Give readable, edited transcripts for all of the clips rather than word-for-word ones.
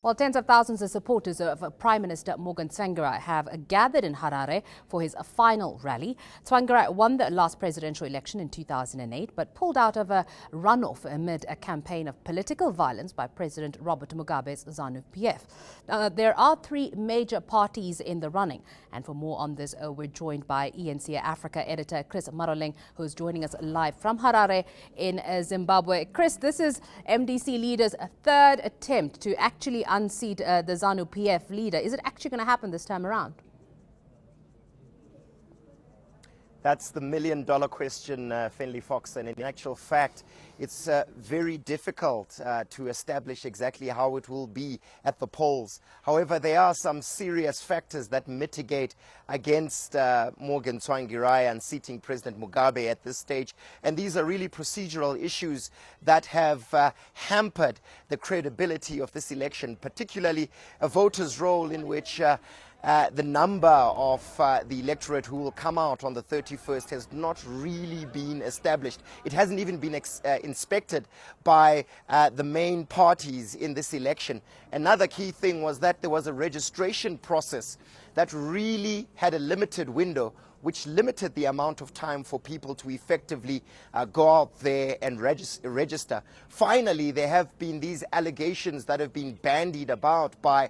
Well, tens of thousands of supporters of Prime Minister Morgan Tsvangirai have gathered in Harare for his final rally. Tsvangirai won the last presidential election in 2008 but pulled out of a runoff amid a campaign of political violence by President Robert Mugabe's ZANU-PF. There are three major parties in the running. And for more on this, we're joined by eNCA Africa Editor Chris Maroleng, who's joining us live from Harare in Zimbabwe. Chris, this is MDC leader's third attempt to actually unseat the ZANU-PF leader. Is it actually going to happen this time around? That's the million-dollar question, Fenley Fox, and in actual fact, it's very difficult to establish exactly how it will be at the polls. However, there are some serious factors that mitigate against Morgan Tsvangirai unseating President Mugabe at this stage, and these are really procedural issues that have hampered the credibility of this election, particularly a voter's role in which the number of the electorate who will come out on the 31st has not really been established. It hasn't even been inspected by the main parties in this election. Another key thing was that there was a registration process that really had a limited window, which limited the amount of time for people to effectively go out there and register. Finally, there have been these allegations that have been bandied about by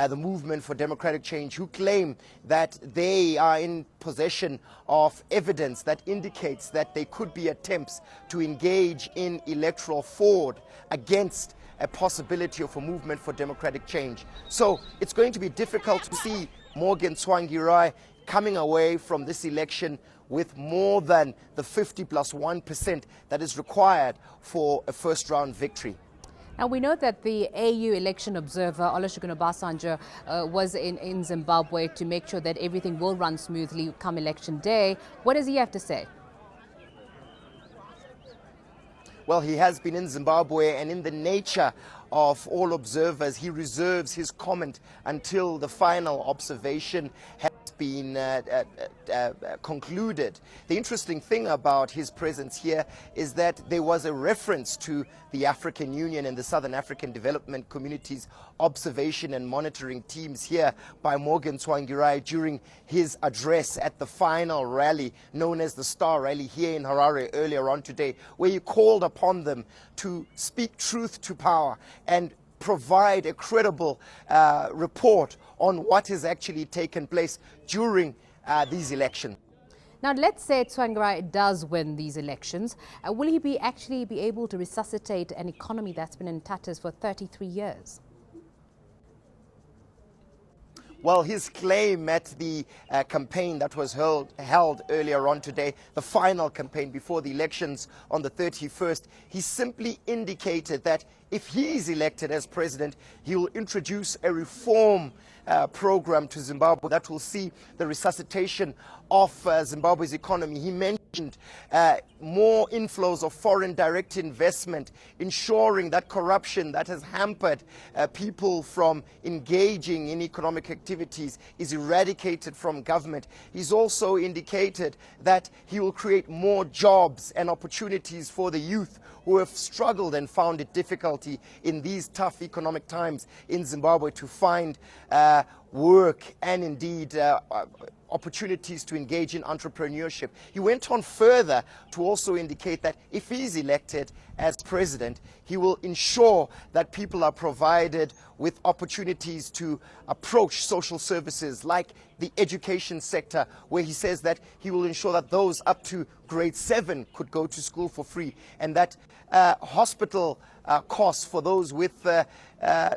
the Movement for Democratic Change, who claim that they are in possession of evidence that indicates that there could be attempts to engage in electoral fraud against a possibility of a Movement for Democratic Change. So it's going to be difficult to see Morgan Tsvangirai coming away from this election with more than the 50+1% that is required for a first-round victory. Now, we know that the AU election observer, Olusegun Obasanjo, was in Zimbabwe to make sure that everything will run smoothly come election day. What does he have to say? Well, he has been in Zimbabwe, and in the nature of all observers, he reserves his comment until the final observation has been concluded. The interesting thing about his presence here is that there was a reference to the African Union and the Southern African Development Community's observation and monitoring teams here by Morgan Tsvangirai during his address at the final rally known as the Star Rally here in Harare earlier on today, where he called upon them to speak truth to power and provide a credible report on what has actually taken place during these elections. Now, let's say Tsvangirai does win these elections. Will he actually be able to resuscitate an economy that's been in tatters for 33 years? Well, his claim at the campaign that was held earlier on today, the final campaign before the elections on the 31st, he simply indicated that if he is elected as president, he will introduce a reform program to Zimbabwe that will see the resuscitation of Zimbabwe's economy. He mentioned more inflows of foreign direct investment, ensuring that corruption that has hampered people from engaging in economic activities is eradicated from government. He's also indicated that he will create more jobs and opportunities for the youth who have struggled and found it difficulty in these tough economic times in Zimbabwe to find work and indeed opportunities to engage in entrepreneurship. He went on further to also indicate that if he is elected as president, he will ensure that people are provided with opportunities to approach social services like the education sector, where he says that he will ensure that those up to grade 7 could go to school for free, and that hospital costs for those with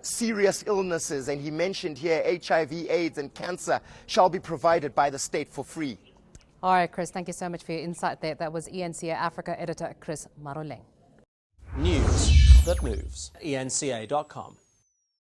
serious illnesses, and he mentioned here HIV, AIDS and cancer, shall be provided by the state for free. All right, Chris, thank you so much for your insight there. That was eNCA Africa Editor Chris Maroleng. News that moves. eNCA.com.